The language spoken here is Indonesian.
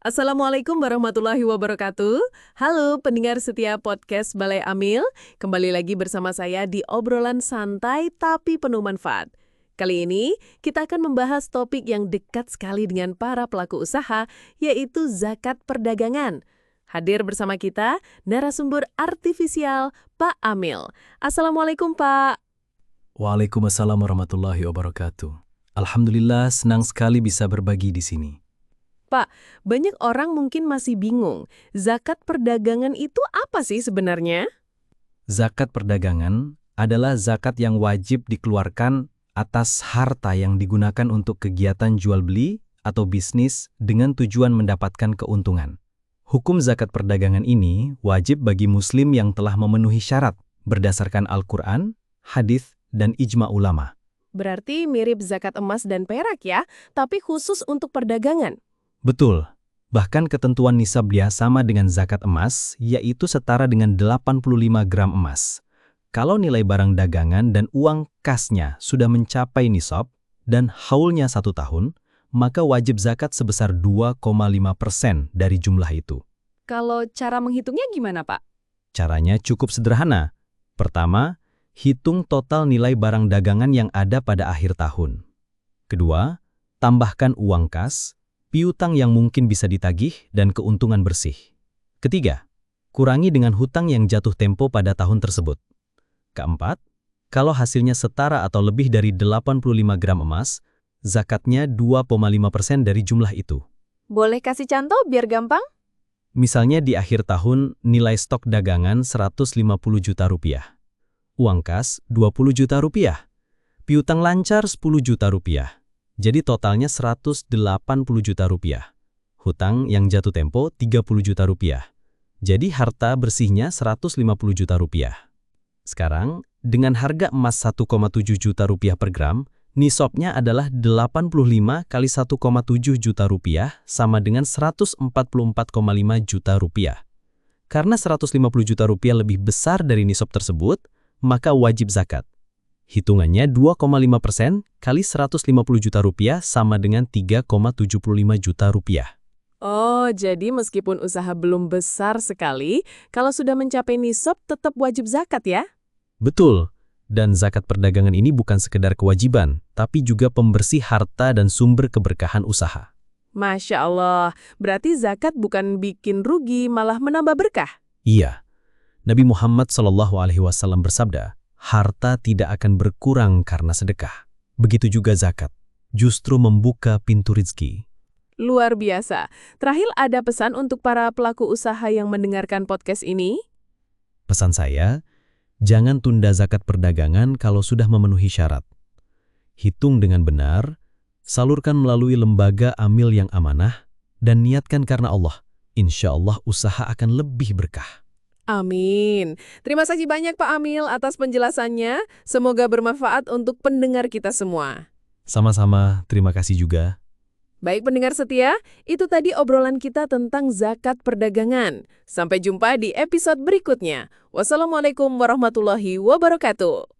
Assalamualaikum warahmatullahi wabarakatuh. Halo pendengar setia podcast Balai Amil. Kembali lagi bersama saya di obrolan santai tapi penuh manfaat. Kali ini kita akan membahas topik yang dekat sekali dengan para pelaku usaha, yaitu zakat perdagangan. Hadir bersama kita narasumber artifisial Pak Amil. Assalamualaikum Pak. Waalaikumsalam warahmatullahi wabarakatuh. Alhamdulillah senang sekali bisa berbagi di sini. Pak, banyak orang mungkin masih bingung, zakat perdagangan itu apa sih sebenarnya? Zakat perdagangan adalah zakat yang wajib dikeluarkan atas harta yang digunakan untuk kegiatan jual beli atau bisnis dengan tujuan mendapatkan keuntungan. Hukum zakat perdagangan ini wajib bagi muslim yang telah memenuhi syarat berdasarkan Al-Quran, hadis, dan ijma ulama. Berarti mirip zakat emas dan perak ya, tapi khusus untuk perdagangan. Betul, bahkan ketentuan nisab dia sama dengan zakat emas, yaitu setara dengan 85 gram emas. Kalau nilai barang dagangan dan uang kasnya sudah mencapai nisab dan haulnya 1 tahun, maka wajib zakat sebesar 2,5% dari jumlah itu. Kalau cara menghitungnya gimana, Pak? Caranya cukup sederhana. Pertama, hitung total nilai barang dagangan yang ada pada akhir tahun. Kedua, tambahkan uang kas, piutang yang mungkin bisa ditagih, dan keuntungan bersih. Ketiga, kurangi dengan hutang yang jatuh tempo pada tahun tersebut. Keempat, kalau hasilnya setara atau lebih dari 85 gram emas, zakatnya 2,5% dari jumlah itu. Boleh kasih contoh biar gampang? Misalnya di akhir tahun nilai stok dagangan 150 juta rupiah. Uang kas 20 juta rupiah. Piutang lancar 10 juta rupiah. Jadi totalnya 180 juta rupiah. Hutang yang jatuh tempo 30 juta rupiah. Jadi harta bersihnya 150 juta rupiah. Sekarang, dengan harga emas 1,7 juta rupiah per gram, nisabnya adalah 85 kali 1,7 juta rupiah sama dengan 144,5 juta rupiah. Karena 150 juta rupiah lebih besar dari nisab tersebut, maka wajib zakat. Hitungannya 2,5% kali 150 juta rupiah sama dengan 3,75 juta rupiah. Oh, jadi meskipun usaha belum besar sekali, kalau sudah mencapai nisab tetap wajib zakat ya? Betul, dan zakat perdagangan ini bukan sekedar kewajiban, tapi juga pembersih harta dan sumber keberkahan usaha. Masya Allah, berarti zakat bukan bikin rugi, malah menambah berkah? Iya, Nabi Muhammad SAW bersabda, harta tidak akan berkurang karena sedekah. Begitu juga zakat, justru membuka pintu rizki. Luar biasa. Terakhir ada pesan untuk para pelaku usaha yang mendengarkan podcast ini? Pesan saya, jangan tunda zakat perdagangan kalau sudah memenuhi syarat. Hitung dengan benar, salurkan melalui lembaga amil yang amanah, dan niatkan karena Allah. Insya Allah usaha akan lebih berkah. Amin. Terima kasih banyak Pak Amil atas penjelasannya. Semoga bermanfaat untuk pendengar kita semua. Sama-sama, terima kasih juga. Baik pendengar setia, itu tadi obrolan kita tentang zakat perdagangan. Sampai jumpa di episode berikutnya. Wassalamualaikum warahmatullahi wabarakatuh.